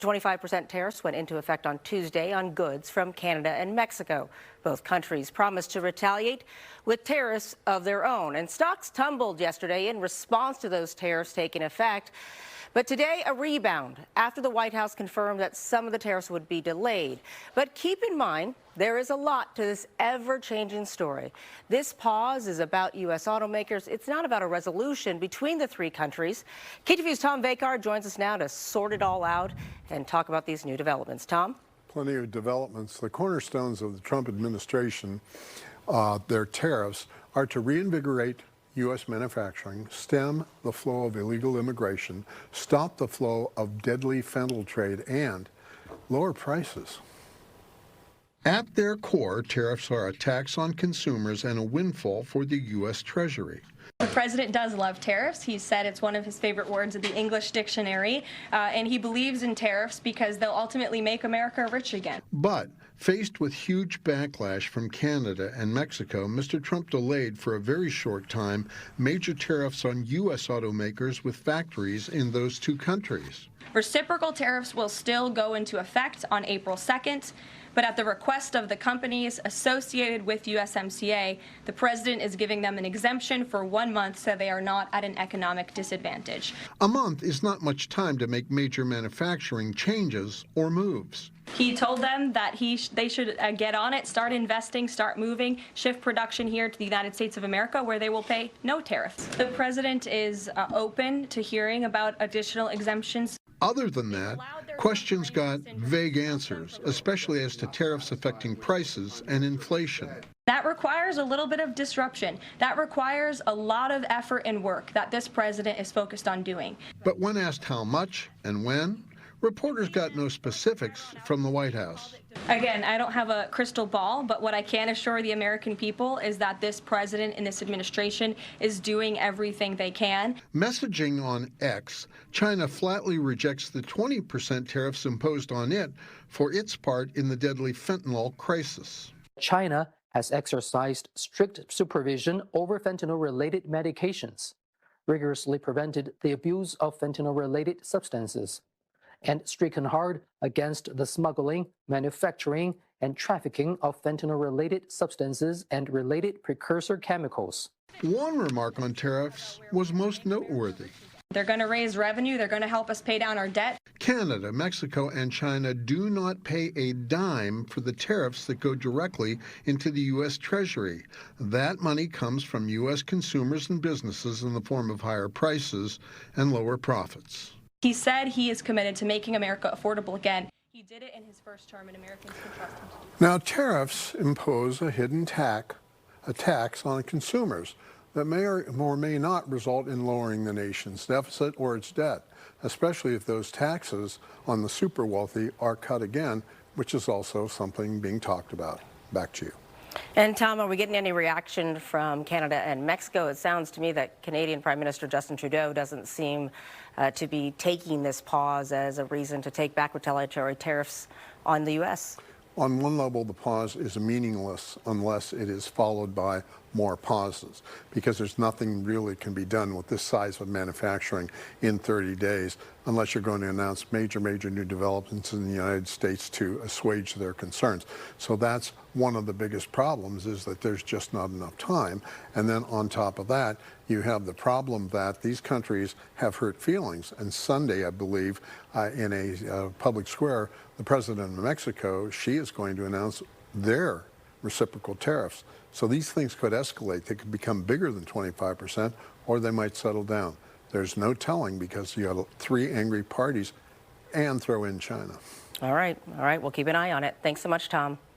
25% tariffs went into effect on Tuesday on goods from Canada and Mexico. Both countries promised to retaliate with tariffs of their own, and stocks tumbled yesterday in response to those tariffs taking effect. But today, a rebound after the White House confirmed that some of the tariffs would be delayed. But keep in mind, there is a lot to this ever-changing story. This pause is about U.S. automakers. It's not about a resolution between the three countries. KTVU's Tom Vakar joins us now to sort it all out and talk about these new developments. Tom? Plenty of developments. The cornerstones of the Trump administration, their tariffs, are to reinvigorate U.S. manufacturing, stem the flow of illegal immigration, stop the flow of deadly fentanyl trade, and lower prices. At their core, tariffs are a tax on consumers and a windfall for the U.S. Treasury. The president does love tariffs. He said it's one of his favorite words in the English dictionary, and he believes in tariffs because they'll ultimately make America rich again. But faced with huge backlash from Canada and Mexico, Mr. Trump delayed for a very short time major tariffs on U.S. automakers with factories in those two countries. Reciprocal tariffs will still go into effect on April 2nd. But at the request of the companies associated with USMCA, the president is giving them an exemption for 1 month so they are not at an economic disadvantage. A month is not much time to make major manufacturing changes or moves. He told them that they should get on it, start investing, start moving, shift production here to the United States of America, where they will pay no tariffs. The president is open to hearing about additional exemptions. Other than that, questions got vague answers, especially as to tariffs affecting prices and inflation. That requires a little bit of disruption. That requires a lot of effort and work that this president is focused on doing. But when asked how much and when, reporters got no specifics from the White House. Again, I don't have a crystal ball, but what I can assure the American people is that this president and this administration is doing everything they can. Messaging on X, China flatly rejects the 20% tariffs imposed on it for its part in the deadly fentanyl crisis. China has exercised strict supervision over fentanyl-related medications, rigorously prevented the abuse of fentanyl-related substances, and stricken hard against the smuggling, manufacturing, and trafficking of fentanyl-related substances and related precursor chemicals. One remark on tariffs was most noteworthy. They're going to raise revenue. They're going to help us pay down our debt. Canada, Mexico, and China do not pay a dime for the tariffs that go directly into the U.S. Treasury. That money comes from U.S. consumers and businesses in the form of higher prices and lower profits. He said he is committed to making America affordable again. He did it in his first term, and Americans can trust him. Now, tariffs impose a hidden tax on consumers that may or may not result in lowering the nation's deficit or its debt, especially if those taxes on the super wealthy are cut again, which is also something being talked about. Back to you. And Tom, are we getting any reaction from Canada and Mexico? It sounds to me that Canadian Prime Minister Justin Trudeau doesn't seem to be taking this pause as a reason to take back retaliatory tariffs on the U.S. On one level, the pause is meaningless unless it is followed by more pauses, because there's nothing really can be done with this size of manufacturing in 30 days unless you're going to announce major new developments in the United States to assuage their concerns. So that's one of the biggest problems, is that there's just not enough time. And then on top of that, you have the problem that these countries have hurt feelings. And Sunday, I believe, in a public square, the president of Mexico, she is going to announce their reciprocal tariffs. So these things could escalate. They could become bigger than 25%, or they might settle down. There's no telling, because you have three angry parties and throw in China. All right. We'll keep an eye on it. Thanks so much, Tom.